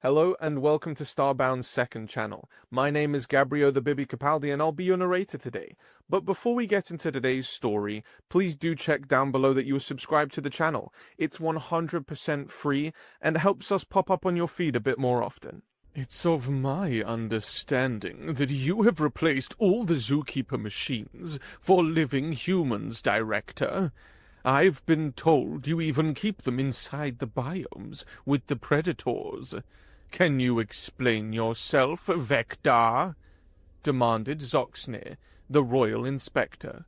Hello and welcome to Starbound's second channel. My name is Gabriel the Bibi Capaldi and I'll be your narrator today. But before we get into today's story, please do check down below that you are subscribed to the channel. It's 100% free and helps us pop up on your feed a bit more often. It's of my understanding that you have replaced all the zookeeper machines for living humans, Director. I've been told you even keep them inside the biomes with the predators. Can you explain yourself, Vector? Demanded Zoxnir, the royal inspector.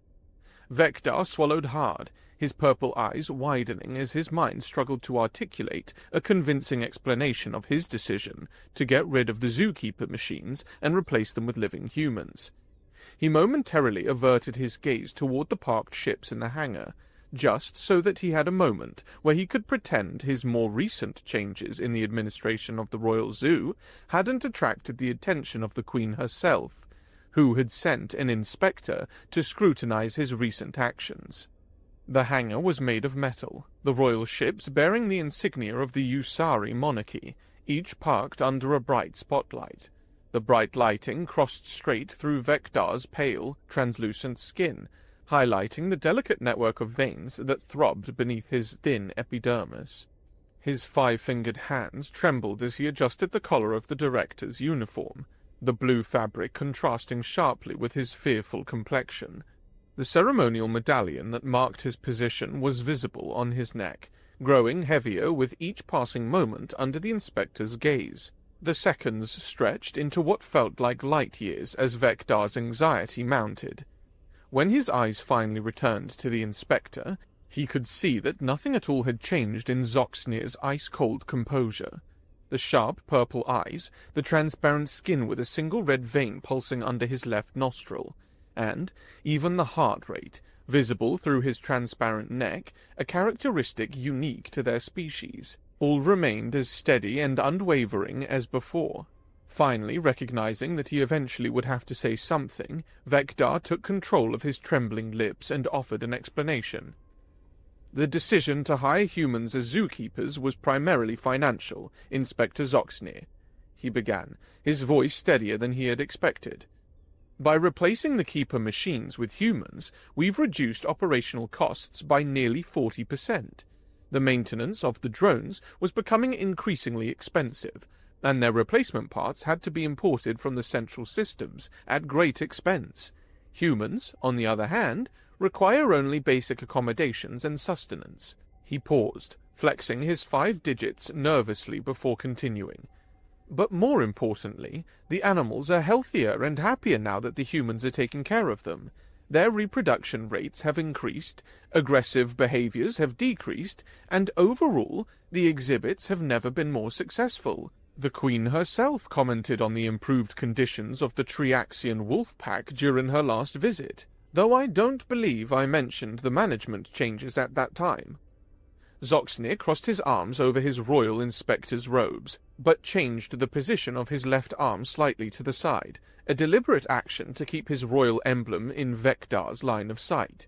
Vector swallowed hard, his purple eyes widening as his mind struggled to articulate a convincing explanation of his decision to get rid of the zookeeper machines and replace them with living humans. He momentarily averted his gaze toward the parked ships in the hangar, just so that he had a moment where he could pretend his more recent changes in the administration of the Royal Zoo hadn't attracted the attention of the Queen herself, who had sent an inspector to scrutinize his recent actions. The hangar was made of metal, the royal ships bearing the insignia of the Usari monarchy, each parked under a bright spotlight. The bright lighting crossed straight through Vector's pale, translucent skin, highlighting the delicate network of veins that throbbed beneath his thin epidermis. His five-fingered hands trembled as he adjusted the collar of the director's uniform, the blue fabric contrasting sharply with his fearful complexion. The ceremonial medallion that marked his position was visible on his neck, growing heavier with each passing moment under the inspector's gaze. The seconds stretched into what felt like light years as Vector's anxiety mounted. When his eyes finally returned to the inspector, he could see that nothing at all had changed in Zoxnir's ice-cold composure. The sharp purple eyes, the transparent skin with a single red vein pulsing under his left nostril, and even the heart rate, visible through his transparent neck, a characteristic unique to their species, all remained as steady and unwavering as before. Finally, recognizing that he eventually would have to say something, Vector took control of his trembling lips and offered an explanation. The decision to hire humans as zookeepers was primarily financial, Inspector Zoxnir, he began, his voice steadier than he had expected. By replacing the keeper machines with humans, we've reduced operational costs by nearly 40%. The maintenance of the drones was becoming increasingly expensive, and their replacement parts had to be imported from the central systems at great expense. Humans, on the other hand, require only basic accommodations and sustenance. He paused, flexing his 5 digits nervously before continuing. But more importantly, the animals are healthier and happier now that the humans are taking care of them. Their reproduction rates have increased, aggressive behaviors have decreased, and overall, the exhibits have never been more successful. The Queen herself commented on the improved conditions of the Triaxian wolf pack during her last visit, though I don't believe I mentioned the management changes at that time. Zoxnir crossed his arms over his royal inspector's robes, but changed the position of his left arm slightly to the side, a deliberate action to keep his royal emblem in Vector's line of sight.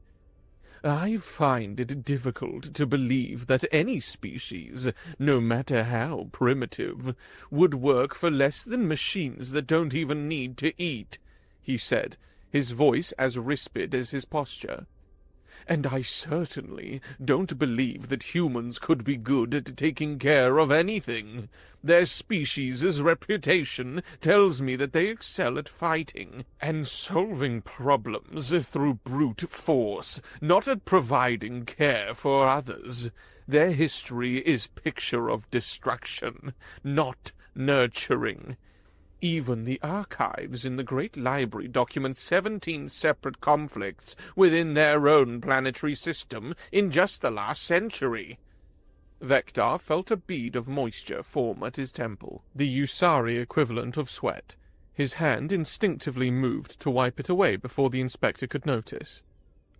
I find it difficult to believe that any species, no matter how primitive, would work for less than machines that don't even need to eat, he said, his voice as rispid as his posture. And I certainly don't believe that humans could be good at taking care of anything. Their species' reputation tells me that they excel at fighting and solving problems through brute force, not at providing care for others. Their history is picture of destruction, not nurturing. Even the archives in the Great Library document 17 separate conflicts within their own planetary system in just the last century. Vector felt a bead of moisture form at his temple, the Usari equivalent of sweat. His hand instinctively moved to wipe it away before the inspector could notice.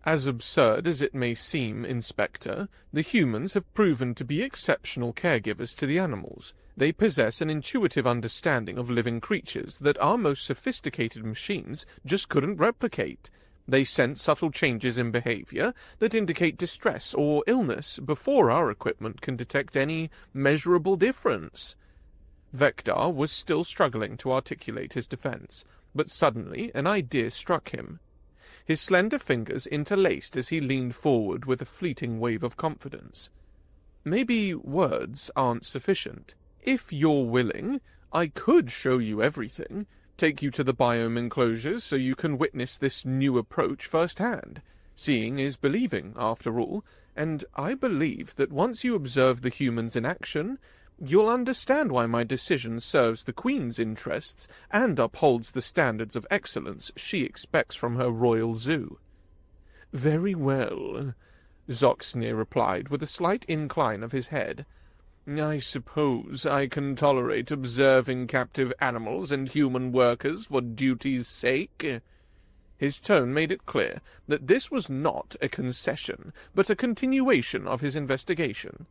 As absurd as it may seem, Inspector, the humans have proven to be exceptional caregivers to the animals. They possess an intuitive understanding of living creatures that our most sophisticated machines just couldn't replicate. They sense subtle changes in behavior that indicate distress or illness before our equipment can detect any measurable difference. Vector was still struggling to articulate his defense, but suddenly an idea struck him. His slender fingers interlaced as he leaned forward with a fleeting wave of confidence. Maybe words aren't sufficient. If you're willing, I could show you everything, take you to the biome enclosures so you can witness this new approach firsthand. Seeing is believing, after all, and I believe that once you observe the humans in action, you'll understand why my decision serves the Queen's interests and upholds the standards of excellence she expects from her royal zoo. Very well, Zoxnir replied with a slight incline of his head. I suppose I can tolerate observing captive animals and human workers for duty's sake. His tone made it clear that this was not a concession, but a continuation of his investigation.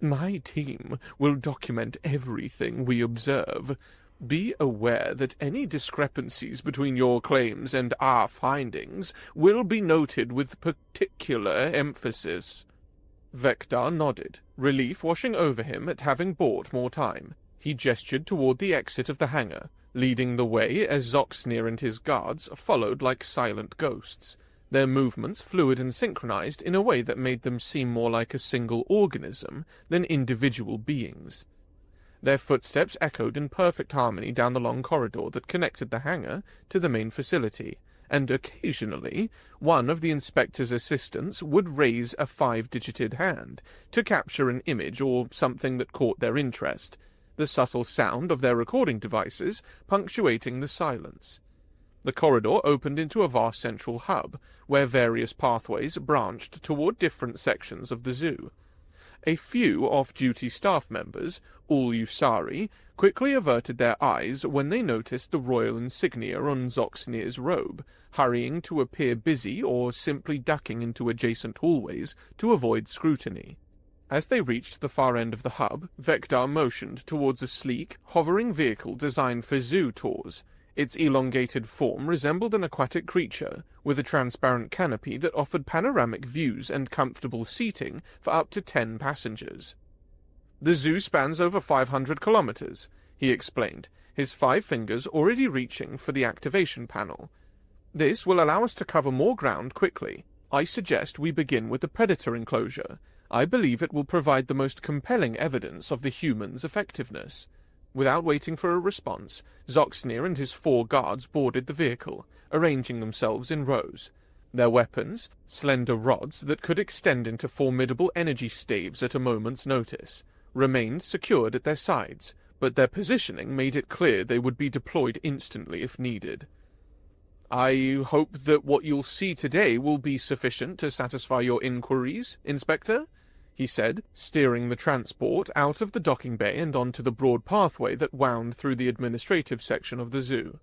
My team will document everything we observe. Be aware that any discrepancies between your claims and our findings will be noted with particular emphasis. Vector nodded, relief washing over him at having bought more time. He gestured toward the exit of the hangar, leading the way as Zoxnir and his guards followed like silent ghosts, their movements fluid and synchronized in a way that made them seem more like a single organism than individual beings. Their footsteps echoed in perfect harmony down the long corridor that connected the hangar to the main facility, and occasionally one of the inspector's assistants would raise a 5-digited hand to capture an image or something that caught their interest, the subtle sound of their recording devices punctuating the silence. The corridor opened into a vast central hub, where various pathways branched toward different sections of the zoo. A few off-duty staff members, all Usari, quickly averted their eyes when they noticed the royal insignia on Zoxnir's robe, hurrying to appear busy or simply ducking into adjacent hallways to avoid scrutiny. As they reached the far end of the hub, Vector motioned towards a sleek, hovering vehicle designed for zoo tours. Its elongated form resembled an aquatic creature, with a transparent canopy that offered panoramic views and comfortable seating for up to 10 passengers. The zoo spans over 500 kilometers, he explained, his 5 fingers already reaching for the activation panel. This will allow us to cover more ground quickly. I suggest we begin with the predator enclosure. I believe it will provide the most compelling evidence of the human's effectiveness. Without waiting for a response, Zoxnir and his 4 guards boarded the vehicle, arranging themselves in rows. Their weapons, slender rods that could extend into formidable energy staves at a moment's notice, remained secured at their sides, but their positioning made it clear they would be deployed instantly if needed. I hope that what you'll see today will be sufficient to satisfy your inquiries, Inspector, he said, steering the transport out of the docking bay and onto the broad pathway that wound through the administrative section of the zoo.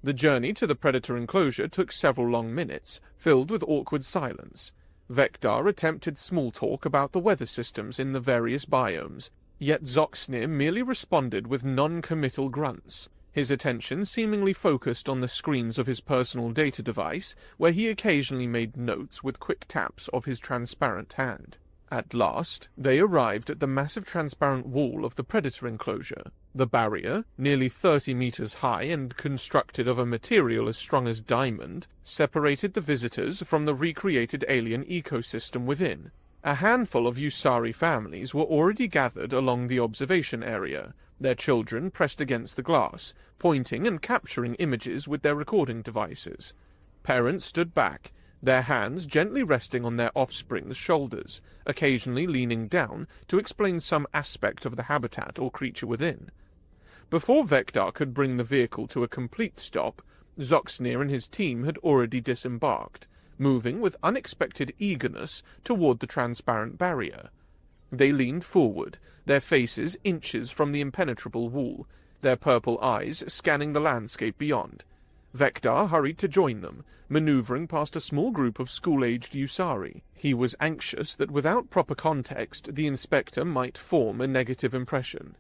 The journey to the predator enclosure took several long minutes, filled with awkward silence. Vector attempted small talk about the weather systems in the various biomes, yet Zoxnir merely responded with non-committal grunts, his attention seemingly focused on the screens of his personal data device, where he occasionally made notes with quick taps of his transparent hand. At last, they arrived at the massive transparent wall of the predator enclosure. The barrier, nearly 30 meters high and constructed of a material as strong as diamond, separated the visitors from the recreated alien ecosystem within. A handful of Usari families were already gathered along the observation area, their children pressed against the glass, pointing and capturing images with their recording devices. Parents stood back, their hands gently resting on their offspring's shoulders, occasionally leaning down to explain some aspect of the habitat or creature within. Before Vector could bring the vehicle to a complete stop, Zoxnir and his team had already disembarked, moving with unexpected eagerness toward the transparent barrier. They leaned forward, their faces inches from the impenetrable wall, their purple eyes scanning the landscape beyond. Vector hurried to join them, maneuvering past a small group of school-aged Usari. He was anxious that without proper context the inspector might form a negative impression.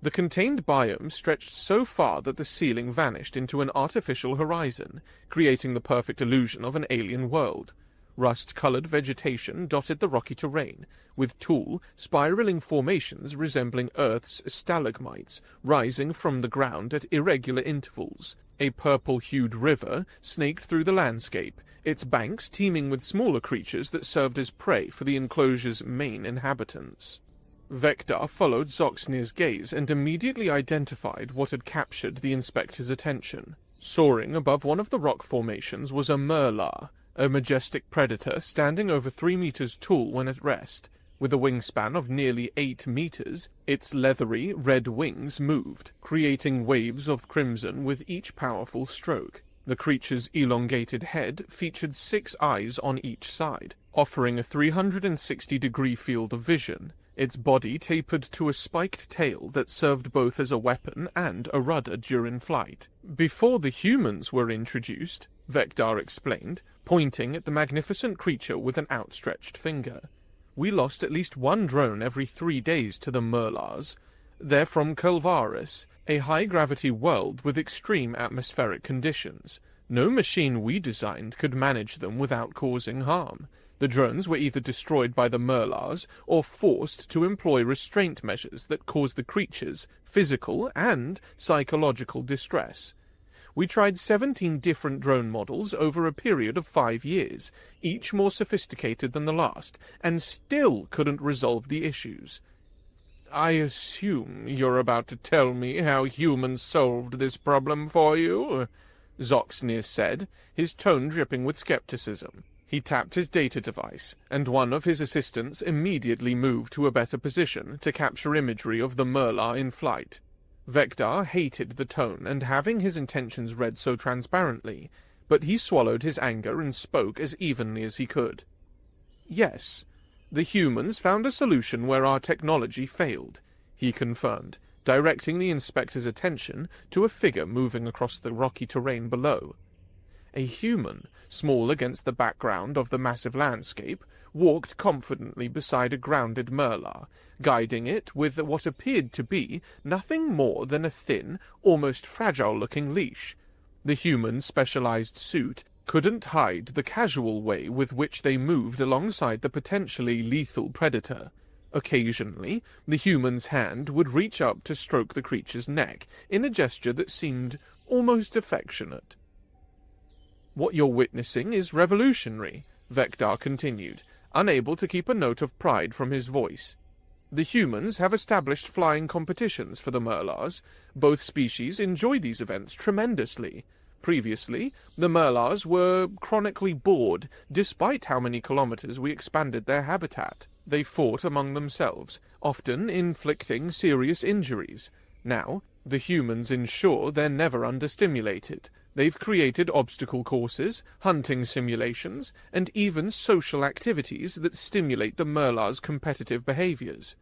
The contained biome stretched so far that the ceiling vanished into an artificial horizon, creating the perfect illusion of an alien world. Rust-colored vegetation dotted the rocky terrain, with tall, spiraling formations resembling Earth's stalagmites rising from the ground at irregular intervals. A purple-hued river snaked through the landscape, its banks teeming with smaller creatures that served as prey for the enclosure's main inhabitants. Vector followed Zoxnir's gaze and immediately identified what had captured the inspector's attention. Soaring above one of the rock formations was a merlar, a majestic predator standing over 3 meters tall when at rest. With a wingspan of nearly 8 meters, its leathery red wings moved, creating waves of crimson with each powerful stroke. The creature's elongated head featured 6 eyes on each side, offering a 360-degree field of vision. Its body tapered to a spiked tail that served both as a weapon and a rudder during flight. Before the humans were introduced, Vector explained, pointing at the magnificent creature with an outstretched finger. We lost at least 1 drone every 3 days to the Merlars. They're from Kelvaris, a high-gravity world with extreme atmospheric conditions. No machine we designed could manage them without causing harm. The drones were either destroyed by the Merlars or forced to employ restraint measures that caused the creatures physical and psychological distress. We tried 17 different drone models over a period of 5 years, each more sophisticated than the last, and still couldn't resolve the issues. I assume you're about to tell me how humans solved this problem for you? Zoxnir said, his tone dripping with skepticism. He tapped his data device, and one of his assistants immediately moved to a better position to capture imagery of the Merlar in flight. Vector hated the tone and having his intentions read so transparently, but he swallowed his anger and spoke as evenly as he could. Yes, the humans found a solution where our technology failed, he confirmed, directing the inspector's attention to a figure moving across the rocky terrain below. A human, small against the background of the massive landscape, walked confidently beside a grounded Merlar, guiding it with what appeared to be nothing more than a thin, almost fragile-looking leash. The human's specialized suit couldn't hide the casual way with which they moved alongside the potentially lethal predator. Occasionally, the human's hand would reach up to stroke the creature's neck in a gesture that seemed almost affectionate. What you're witnessing is revolutionary, Vector continued, unable to keep a note of pride from his voice. The humans have established flying competitions for the Merlars. Both species enjoy these events tremendously. Previously, the Merlars were chronically bored, despite how many kilometers we expanded their habitat. They fought among themselves, often inflicting serious injuries. Now, the humans ensure they're never understimulated. They've created obstacle courses, hunting simulations, and even social activities that stimulate the Merlar's competitive behaviors.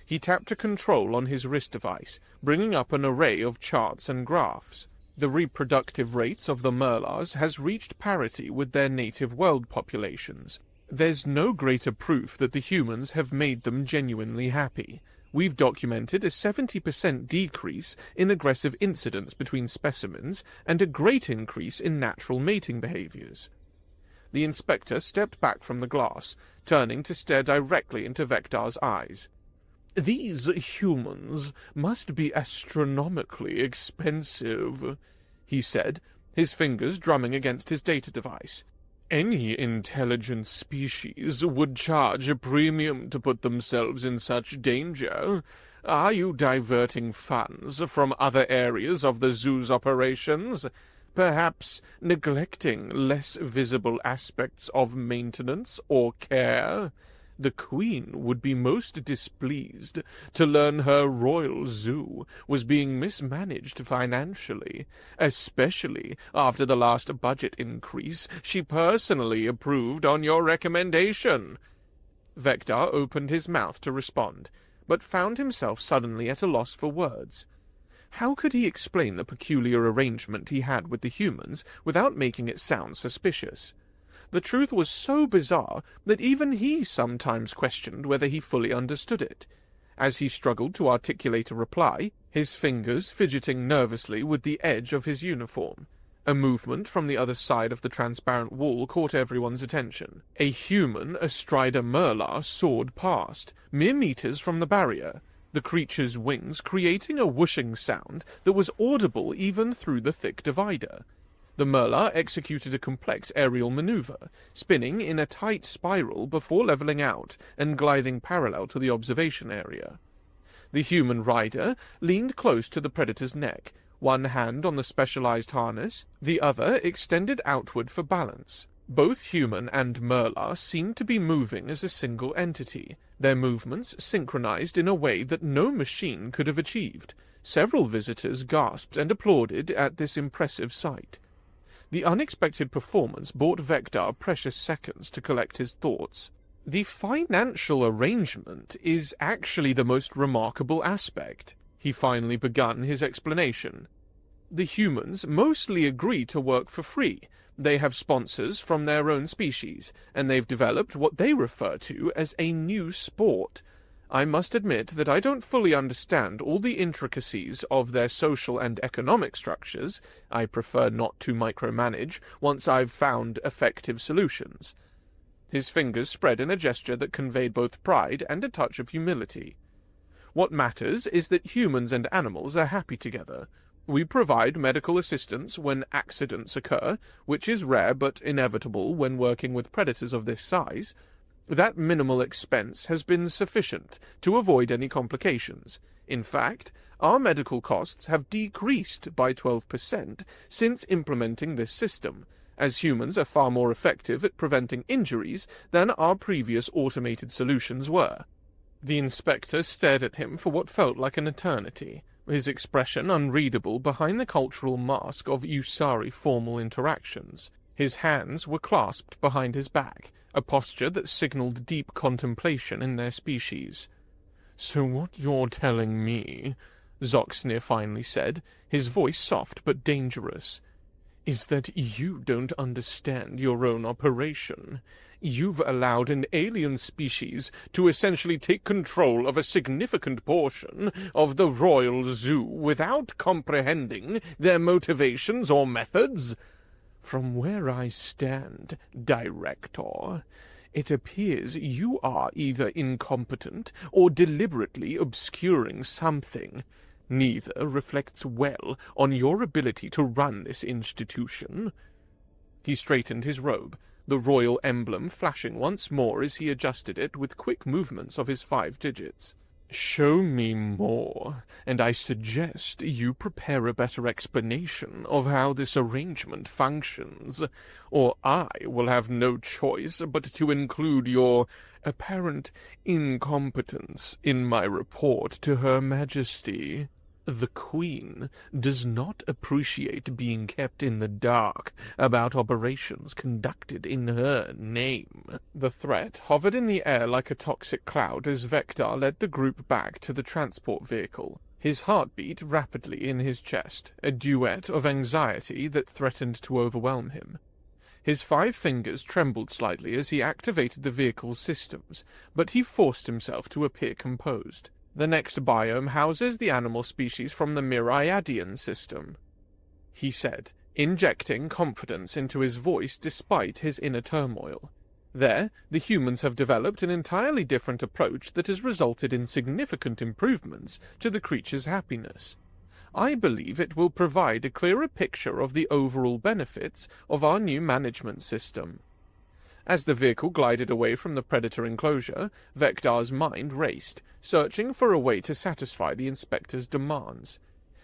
He tapped a control on his wrist device, bringing up an array of charts and graphs. The reproductive rates of the Merlars has reached parity with their native world populations. There's no greater proof that the humans have made them genuinely happy. We've documented a 70% decrease in aggressive incidents between specimens and a great increase in natural mating behaviors. The inspector stepped back from the glass, turning to stare directly into Vector's eyes. These humans must be astronomically expensive, he said, his fingers drumming against his data device. Any intelligent species would charge a premium to put themselves in such danger. Are you diverting funds from other areas of the zoo's operations? Perhaps neglecting less visible aspects of maintenance or care? The Queen would be most displeased to learn her royal zoo was being mismanaged financially, especially after the last budget increase she personally approved on your recommendation. Vector opened his mouth to respond, but found himself suddenly at a loss for words. How could he explain the peculiar arrangement he had with the humans without making it sound suspicious? The truth was so bizarre that even he sometimes questioned whether he fully understood it. As he struggled to articulate a reply, his fingers fidgeting nervously with the edge of his uniform, A movement from the other side of the transparent wall caught everyone's attention. A human astride a Merlar soared past, mere meters from the barrier, the creature's wings creating a whooshing sound that was audible even through the thick divider. The Merlar executed a complex aerial maneuver, spinning in a tight spiral before leveling out and gliding parallel to the observation area. The human rider leaned close to the predator's neck, one hand on the specialized harness, the other extended outward for balance. Both human and Merlar seemed to be moving as a single entity, their movements synchronized in a way that no machine could have achieved. Several visitors gasped and applauded at this impressive sight. The unexpected performance bought Vector precious seconds to collect his thoughts. The financial arrangement is actually the most remarkable aspect. He finally begun his explanation. The humans mostly agree to work for free. They have sponsors from their own species, and they've developed what they refer to as a new sport. I must admit that I don't fully understand all the intricacies of their social and economic structures. I prefer not to micromanage once I've found effective solutions. His fingers spread in a gesture that conveyed both pride and a touch of humility. What matters is that humans and animals are happy together. We provide medical assistance when accidents occur, which is rare but inevitable when working with predators of this size. That minimal expense has been sufficient to avoid any complications. In fact, our medical costs have decreased by 12% since implementing this system, as humans are far more effective at preventing injuries than our previous automated solutions were. The inspector stared at him for what felt like an eternity, his expression unreadable behind the cultural mask of Usari formal interactions. His hands were clasped behind his back, a posture that signaled deep contemplation in their species. "So what you're telling me," Zoxnir finally said, his voice soft but dangerous, "is that you don't understand your own operation. You've allowed an alien species to essentially take control of a significant portion of the royal zoo without comprehending their motivations or methods. From where I stand, Director, it appears you are either incompetent or deliberately obscuring something. Neither reflects well on your ability to run this institution." He straightened his robe, the royal emblem flashing once more as he adjusted it with quick movements of his 5 digits. "Show me more, and I suggest you prepare a better explanation of how this arrangement functions, or I will have no choice but to include your apparent incompetence in my report to Her Majesty. The Queen does not appreciate being kept in the dark about operations conducted in her name." The threat hovered in the air like a toxic cloud as Vector led the group back to the transport vehicle. His heart beat rapidly in his chest, a duet of anxiety that threatened to overwhelm him. His 5 fingers trembled slightly as he activated the vehicle's systems, but he forced himself to appear composed. "The next biome houses the animal species from the Myriadian system," he said, injecting confidence into his voice despite his inner turmoil. "There, the humans have developed an entirely different approach that has resulted in significant improvements to the creature's happiness. I believe it will provide a clearer picture of the overall benefits of our new management system." As the vehicle glided away from the predator enclosure, Vector's mind raced, searching for a way to satisfy the inspector's demands.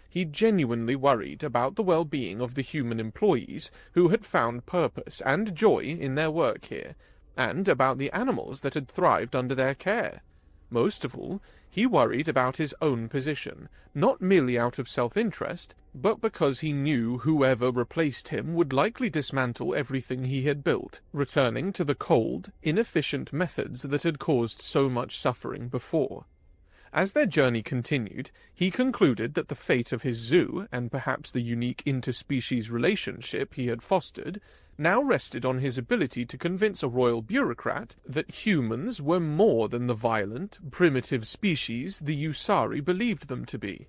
He genuinely worried about the well-being of the human employees who had found purpose and joy in their work here, and about the animals that had thrived under their care. Most of all, he worried about his own position, not merely out of self-interest, but because he knew whoever replaced him would likely dismantle everything he had built, returning to the cold, inefficient methods that had caused so much suffering before. As their journey continued, he concluded that the fate of his zoo, and perhaps the unique interspecies relationship he had fostered, now rested on his ability to convince a royal bureaucrat that humans were more than the violent, primitive species the Usari believed them to be.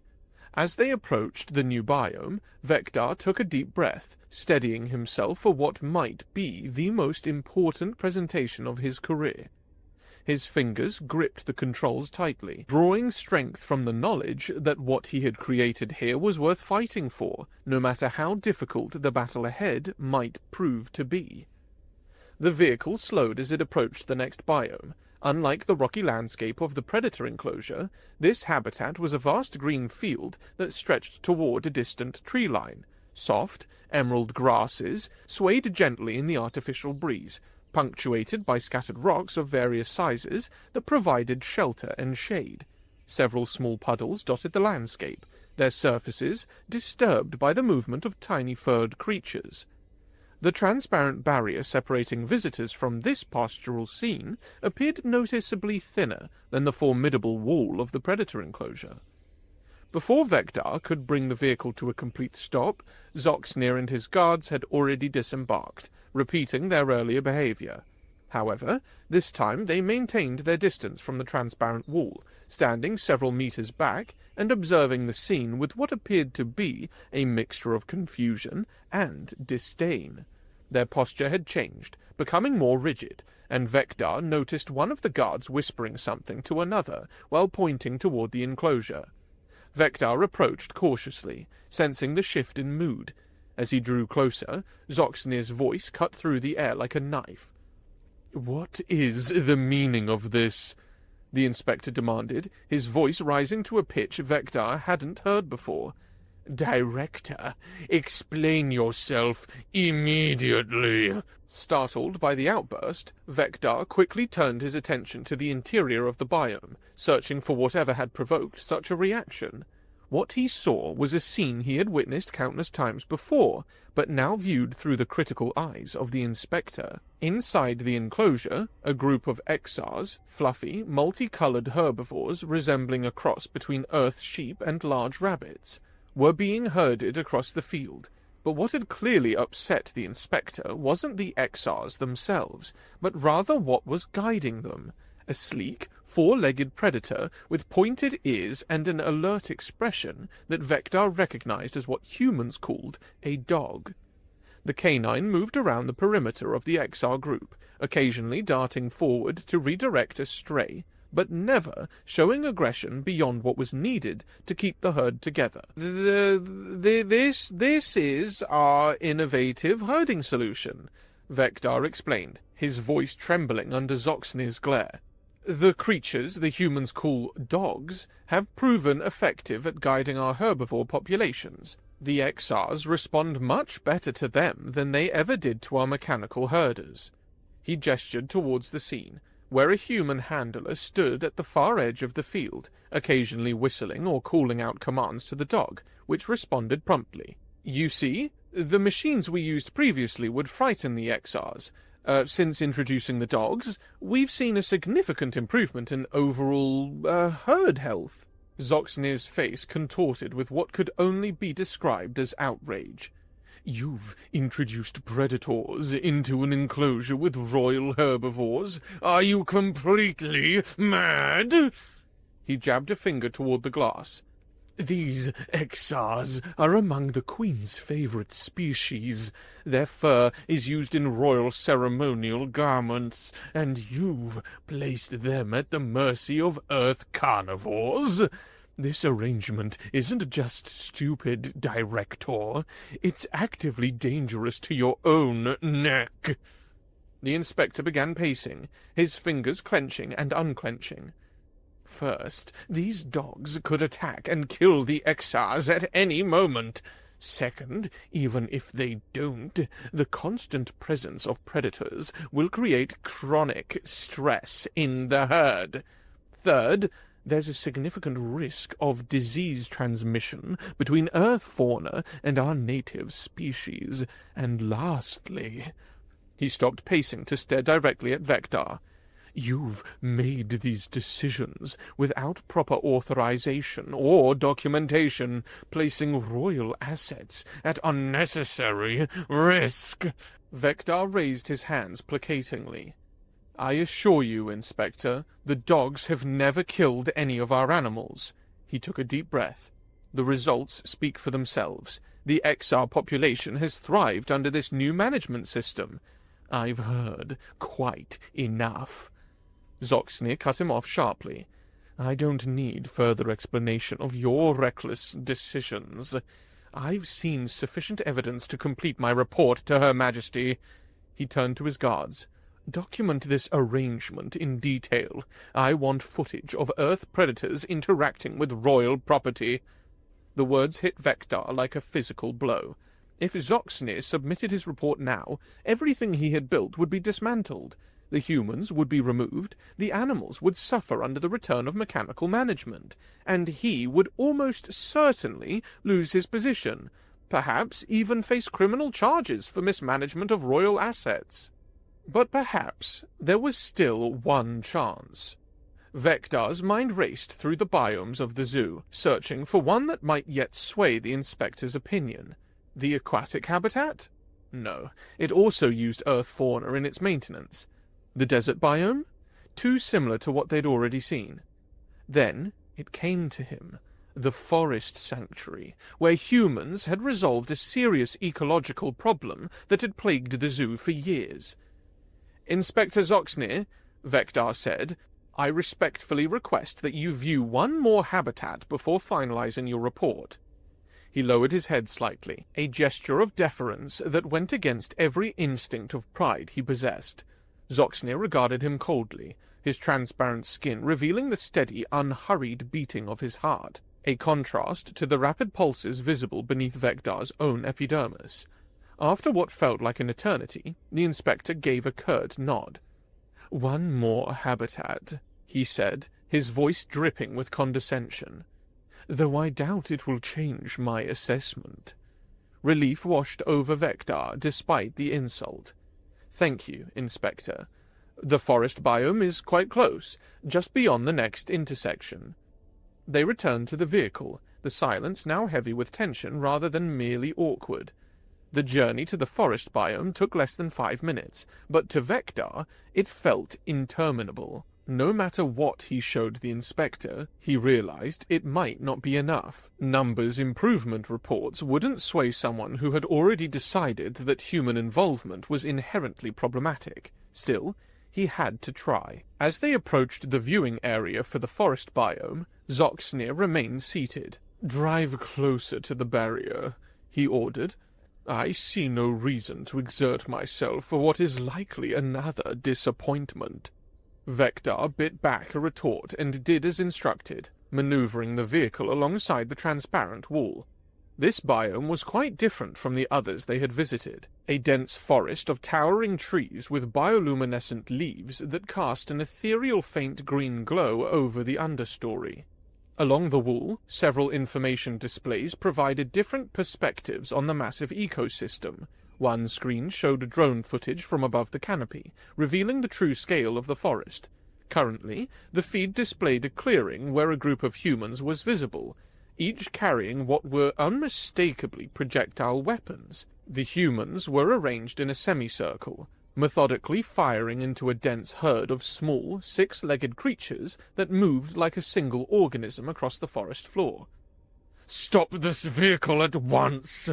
As they approached the new biome, Vector took a deep breath, steadying himself for what might be the most important presentation of his career. His fingers gripped the controls tightly, drawing strength from the knowledge that what he had created here was worth fighting for, no matter how difficult the battle ahead might prove to be. The vehicle slowed as it approached the next biome. Unlike the rocky landscape of the predator enclosure, this habitat was a vast green field that stretched toward a distant tree line. Soft, emerald grasses swayed gently in the artificial breeze, punctuated by scattered rocks of various sizes that provided shelter and shade. Several small puddles dotted the landscape, their surfaces disturbed by the movement of tiny furred creatures. The transparent barrier separating visitors from this pastoral scene appeared noticeably thinner than the formidable wall of the predator enclosure. Before Vector could bring the vehicle to a complete stop, Zoxnir and his guards had already disembarked, repeating their earlier behavior. However, this time they maintained their distance from the transparent wall, standing several meters back and observing the scene with what appeared to be a mixture of confusion and disdain. Their posture had changed, becoming more rigid, and Vector noticed one of the guards whispering something to another while pointing toward the enclosure. Vector approached cautiously, sensing the shift in mood. As he drew closer, Zoxnir's voice cut through the air like a knife. "What is the meaning of this?" the inspector demanded, his voice rising to a pitch Vector hadn't heard before. "Director, explain yourself immediately." Startled by the outburst, Vector quickly turned his attention to the interior of the biome, searching for whatever had provoked such a reaction. What he saw was a scene he had witnessed countless times before, but now viewed through the critical eyes of the inspector. Inside the enclosure, a group of exars, fluffy, multicolored herbivores resembling a cross between earth sheep and large rabbits, were being herded across the field. But what had clearly upset the inspector wasn't the exars themselves, but rather what was guiding them. A sleek, four-legged predator with pointed ears and an alert expression that Vector recognized as what humans called a dog. The canine moved around the perimeter of the exar group, occasionally darting forward to redirect a stray, but never showing aggression beyond what was needed to keep the herd together. This is our innovative herding solution, Vector explained, his voice trembling under Zoxnir's glare. The creatures the humans call dogs have proven effective at guiding our herbivore populations. The exars respond much better to them than they ever did to our mechanical herders. He gestured towards the scene, where a human handler stood at the far edge of the field, occasionally whistling or calling out commands to the dog, which responded promptly. "You see, the machines we used previously would frighten the exars. Since introducing the dogs, we've seen a significant improvement in overall, herd health." Zoxnir's face contorted with what could only be described as outrage. "You've introduced predators into an enclosure with royal herbivores? Are you completely mad?" He jabbed a finger toward the glass. "These exars are among the Queen's favorite species. Their fur is used in royal ceremonial garments, and you've placed them at the mercy of Earth carnivores. This arrangement isn't just stupid, Director. It's actively dangerous to your own neck." The inspector began pacing, his fingers clenching and unclenching. "First, these dogs could attack and kill the exars at any moment. Second, even if they don't, the constant presence of predators will create chronic stress in the herd. Third, there's a significant risk of disease transmission between Earth fauna and our native species. And lastly—" He stopped pacing to stare directly at Vector. "You've made these decisions without proper authorization or documentation, placing royal assets at unnecessary risk." Vector raised his hands placatingly. "I assure you, Inspector, the dogs have never killed any of our animals." He took a deep breath. The results speak for themselves. The XR population has thrived under this new management system. I've heard quite enough. Zoxnir cut him off sharply. I don't need further explanation of your reckless decisions. I've seen sufficient evidence to complete my report to Her Majesty. He turned to his guards. Document this arrangement in detail. I want footage of Earth predators interacting with royal property. The words hit Vector like a physical blow. If Zoxnir submitted his report now, everything he had built would be dismantled. The humans would be removed, the animals would suffer under the return of mechanical management, and he would almost certainly lose his position, perhaps even face criminal charges for mismanagement of royal assets. But perhaps there was still one chance. Vector's mind raced through the biomes of the zoo, searching for one that might yet sway the inspector's opinion. The aquatic habitat? No, it also used Earth fauna in its maintenance. The desert biome? Too similar to what they'd already seen. Then it came to him. The forest sanctuary, where humans had resolved a serious ecological problem that had plagued the zoo for years. Inspector Zoxnir, Vector said, I respectfully request that you view one more habitat before finalizing your report. He lowered his head slightly, a gesture of deference that went against every instinct of pride he possessed. Zoxnir regarded him coldly, his transparent skin revealing the steady, unhurried beating of his heart, a contrast to the rapid pulses visible beneath Vector's own epidermis. After what felt like an eternity, the inspector gave a curt nod. One more habitat, he said, his voice dripping with condescension. Though I doubt it will change my assessment. Relief washed over Vector despite the insult. Thank you, Inspector. The forest biome is quite close, just beyond the next intersection. They returned to the vehicle, the silence now heavy with tension rather than merely awkward. The journey to the forest biome took less than 5 minutes, but to Vector it felt interminable. No matter what he showed the inspector, he realized it might not be enough. Numbers improvement reports wouldn't sway someone who had already decided that human involvement was inherently problematic. Still, he had to try. As they approached the viewing area for the forest biome, Zoxnir remained seated. Drive closer to the barrier, he ordered. I see no reason to exert myself for what is likely another disappointment. Vector bit back a retort and did as instructed, maneuvering the vehicle alongside the transparent wall. This biome was quite different from the others they had visited, a dense forest of towering trees with bioluminescent leaves that cast an ethereal faint green glow over the understory. Along the wall, several information displays provided different perspectives on the massive ecosystem. One screen showed drone footage from above the canopy, revealing the true scale of the forest. Currently, the feed displayed a clearing where a group of humans was visible, each carrying what were unmistakably projectile weapons. The humans were arranged in a semicircle, methodically firing into a dense herd of small, six-legged creatures that moved like a single organism across the forest floor. "Stop this vehicle at once!"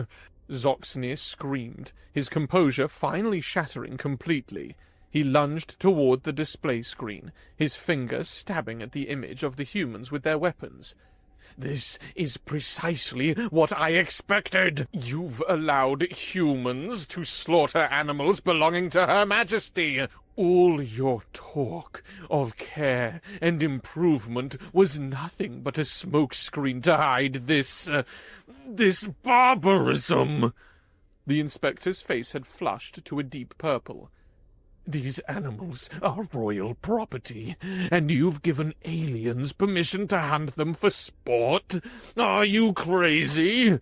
Zoxnir screamed, his composure finally shattering completely. He lunged toward the display screen, his fingers stabbing at the image of the humans with their weapons. "This is precisely what I expected! You've allowed humans to slaughter animals belonging to Her Majesty! All your talk of care and improvement was nothing but a smokescreen to hide this barbarism!" The inspector's face had flushed to a deep purple. "These animals are royal property, and you've given aliens permission to hunt them for sport? Are you crazy?"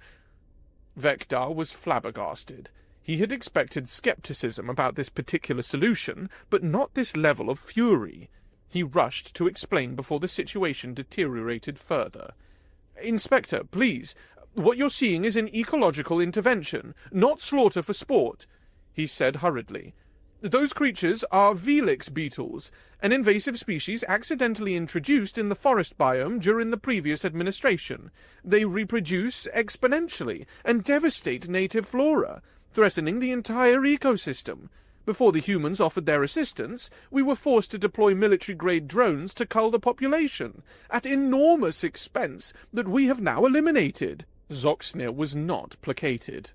Vector was flabbergasted. He had expected skepticism about this particular solution, but not this level of fury. He rushed to explain before the situation deteriorated further. "Inspector, please, what you're seeing is an ecological intervention, not slaughter for sport," he said hurriedly. Those creatures are Velix beetles, an invasive species accidentally introduced in the forest biome during the previous administration. They reproduce exponentially and devastate native flora, threatening the entire ecosystem. Before the humans offered their assistance, we were forced to deploy military-grade drones to cull the population, at enormous expense that we have now eliminated. Zoxnir was not placated.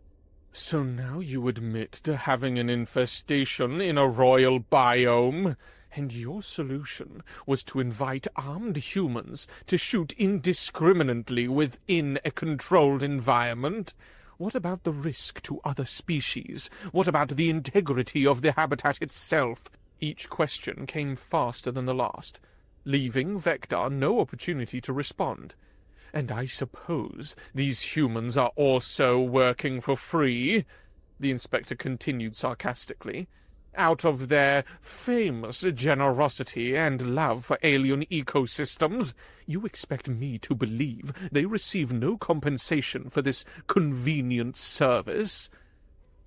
So now you admit to having an infestation in a royal biome, and your solution was to invite armed humans to shoot indiscriminately within a controlled environment? What about the risk to other species? What about the integrity of the habitat itself? Each question came faster than the last, leaving Vector no opportunity to respond. And I suppose these humans are also working for free, the inspector continued sarcastically. Out of their famous generosity and love for alien ecosystems, you expect me to believe they receive no compensation for this convenient service?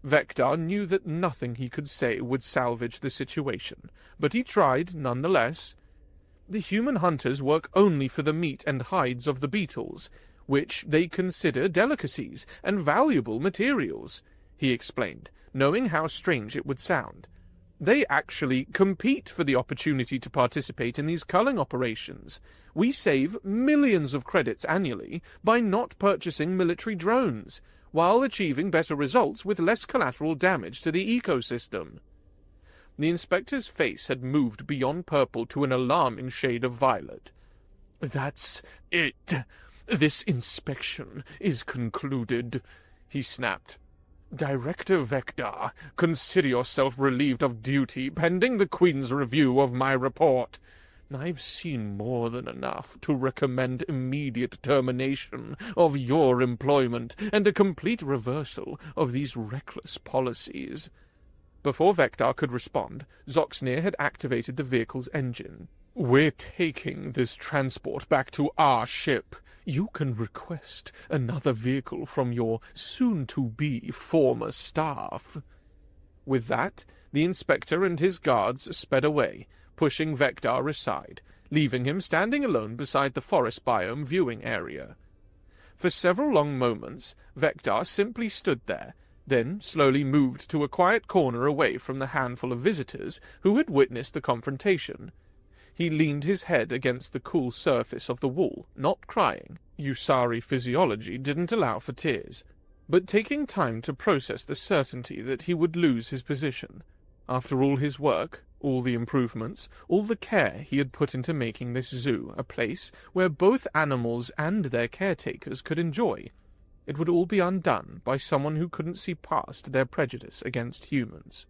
Vector knew that nothing he could say would salvage the situation, but he tried nonetheless. The human hunters work only for the meat and hides of the beetles, which they consider delicacies and valuable materials, he explained, knowing how strange it would sound. They actually compete for the opportunity to participate in these culling operations. We save millions of credits annually by not purchasing military drones, while achieving better results with less collateral damage to the ecosystem. The inspector's face had moved beyond purple to an alarming shade of violet. "That's it. This inspection is concluded," he snapped. "Director Vector, consider yourself relieved of duty pending the Queen's review of my report. I've seen more than enough to recommend immediate termination of your employment and a complete reversal of these reckless policies." Before Vector could respond, Zoxnir had activated the vehicle's engine. "We're taking this transport back to our ship. You can request another vehicle from your soon-to-be former staff." With that, the inspector and his guards sped away, pushing Vector aside, leaving him standing alone beside the forest biome viewing area. For several long moments, Vector simply stood there, then slowly moved to a quiet corner away from the handful of visitors who had witnessed the confrontation. He leaned his head against the cool surface of the wall, not crying. Usari physiology didn't allow for tears, but taking time to process the certainty that he would lose his position. After all his work, all the improvements, all the care he had put into making this zoo a place where both animals and their caretakers could enjoy, it would all be undone by someone who couldn't see past their prejudice against humans.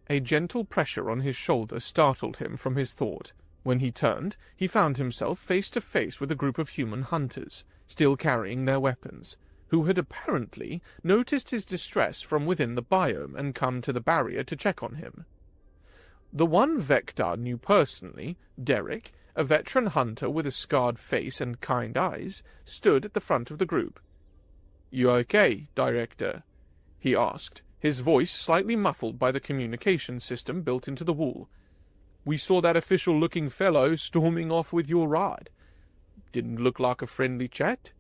A gentle pressure on his shoulder startled him from his thought. When he turned, he found himself face to face with a group of human hunters, still carrying their weapons, who had apparently noticed his distress from within the biome and come to the barrier to check on him. The one Vector knew personally, Derek, a veteran hunter with a scarred face and kind eyes, stood at the front of the group. "You okay, Director?" he asked, his voice slightly muffled by the communication system built into the wall. "We saw that official-looking fellow storming off with your ride. Didn't look like a friendly chat?"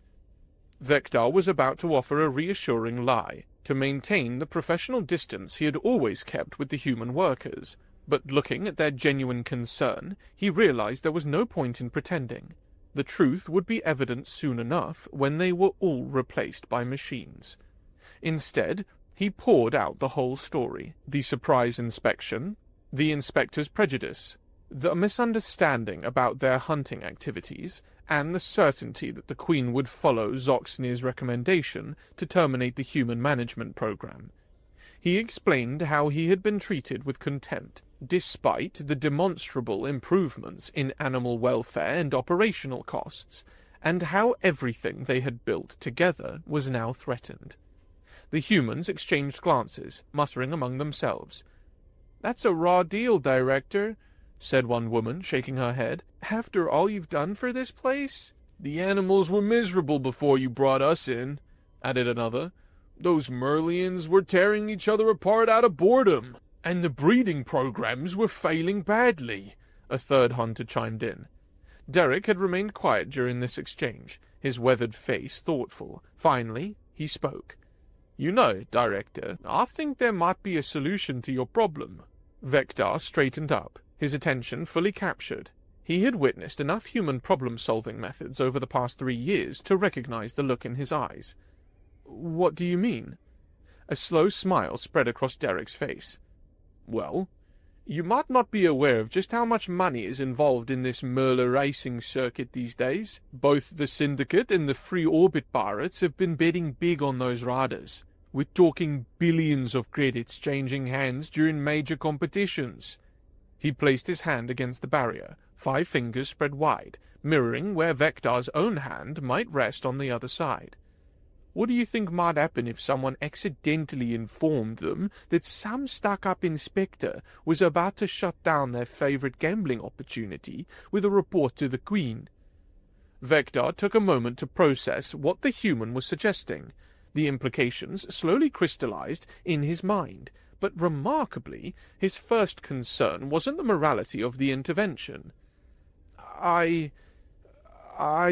Vector was about to offer a reassuring lie, to maintain the professional distance he had always kept with the human workers, but looking at their genuine concern, he realized there was no point in pretending. The truth would be evident soon enough when they were all replaced by machines. Instead, he poured out the whole story: the surprise inspection, the inspector's prejudice, the misunderstanding about their hunting activities, and the certainty that the Queen would follow Zoxnir's recommendation to terminate the human management program. He explained how he had been treated with contempt, despite the demonstrable improvements in animal welfare and operational costs, and how everything they had built together was now threatened. The humans exchanged glances, muttering among themselves. "That's a raw deal, Director," said one woman, shaking her head. "After all you've done for this place?" "The animals were miserable before you brought us in," added another. "Those Merlians were tearing each other apart out of boredom. And the breeding programs were failing badly, a third hunter chimed in. Derek had remained quiet during this exchange, his weathered face thoughtful. Finally, he spoke. You know, Director, I think there might be a solution to your problem. Vector straightened up, his attention fully captured. He had witnessed enough human problem-solving methods over the past 3 years to recognize the look in his eyes. What do you mean? A slow smile spread across Derek's face. Well, you might not be aware of just how much money is involved in this Merla racing circuit these days. Both the Syndicate and the Free Orbit Pirates have been betting big on those riders. We're talking billions of credits changing hands during major competitions. He placed his hand against the barrier, 5 fingers spread wide, mirroring where Vector's own hand might rest on the other side. What do you think might happen if someone accidentally informed them that some stuck-up inspector was about to shut down their favorite gambling opportunity with a report to the Queen? Vector took a moment to process what the human was suggesting. The implications slowly crystallized in his mind, but remarkably, his first concern wasn't the morality of the intervention. I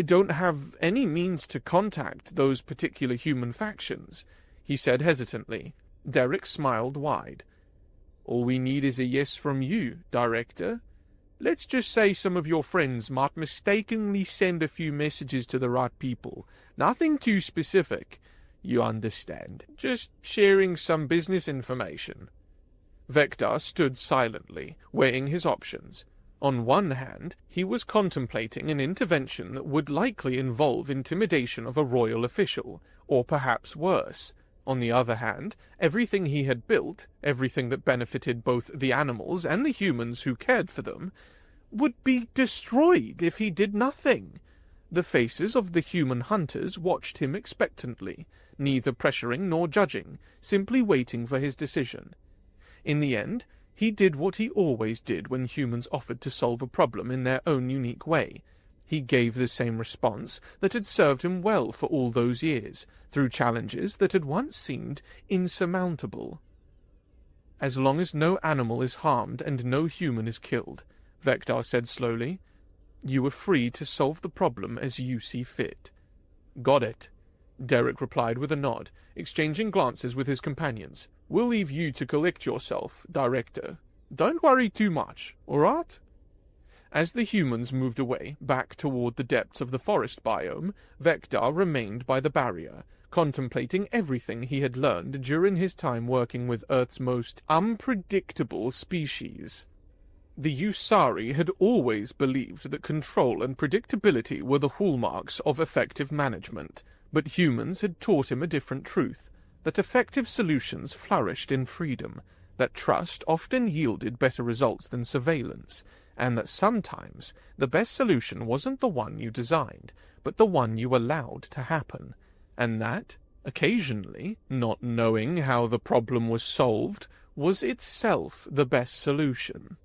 don't have any means to contact those particular human factions, he said hesitantly. Derek smiled wide. All we need is a yes from you, Director. Let's just say some of your friends might mistakenly send a few messages to the right people. Nothing too specific. You understand. Just sharing some business information. Vector stood silently, weighing his options. On one hand, he was contemplating an intervention that would likely involve intimidation of a royal official, or perhaps worse. On the other hand, everything he had built, everything that benefited both the animals and the humans who cared for them, would be destroyed if he did nothing. The faces of the human hunters watched him expectantly, neither pressuring nor judging, simply waiting for his decision. In the end, he did what he always did when humans offered to solve a problem in their own unique way. He gave the same response that had served him well for all those years, through challenges that had once seemed insurmountable. As long as no animal is harmed and no human is killed, Vector said slowly, you are free to solve the problem as you see fit. Got it, Derek replied with a nod, exchanging glances with his companions. We'll leave you to collect yourself, Director. Don't worry too much, all right? As the humans moved away, back toward the depths of the forest biome, Vector remained by the barrier, contemplating everything he had learned during his time working with Earth's most unpredictable species. The Usari had always believed that control and predictability were the hallmarks of effective management, but humans had taught him a different truth. That effective solutions flourished in freedom, that trust often yielded better results than surveillance, and that sometimes the best solution wasn't the one you designed, but the one you allowed to happen, and that, occasionally, not knowing how the problem was solved was itself the best solution.